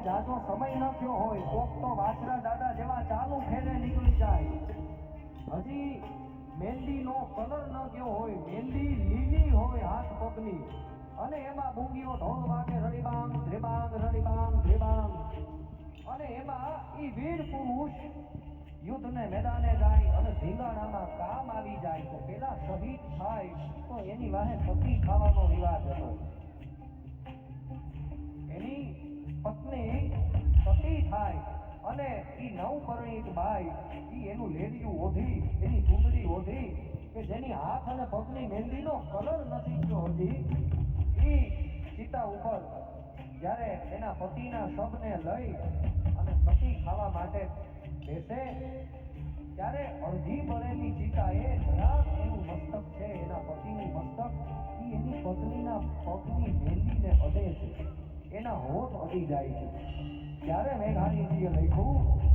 જાજો સમય ન થયો હોય કોક તો વાછરા દાદા જેવા ચાલુ ફેરે નીકળી જાય હજી મહેંદીનો કલર ન ગયો હોય મહેંદી લીલી હોય હાથ પગની અને એમાં બુંગીઓ ઢોલ વાગે રડીબાંગ ધ્રેબાંગ અને એમાં ઈ વીર પુરુષ યુદ્ધને મેદાને જાય અને ધીંગાણામાં કામ આવી જાય તો પેલા શહીદ થાય તો એની વાહે પતિ ખાવાનો રિવાજ હતો એની પત્ની પતિ થાય અને ઈ નવપરિણીત બાઈ ઈ એનું લેડિયું ઓઢી એની ચૂંદડી ઓઢી કે જેની હાથ અને પગની મહેંદીનો કલર નથી ગયો હજી ઈ ચિતા ઉપર જ્યારે એના પતિના શબને લઈ અને સતી ખાવા માટે બેસે ત્યારે અડધી બળેલી ચિતાએ જરાક એનું મસ્તક છે એના પતિનું મસ્તક ઈ એની પત્નીના પગની મહેંદીને અડે છે એના હોઠ અડી જાય છે ત્યારે મેઘાણીજીએ લખ્યું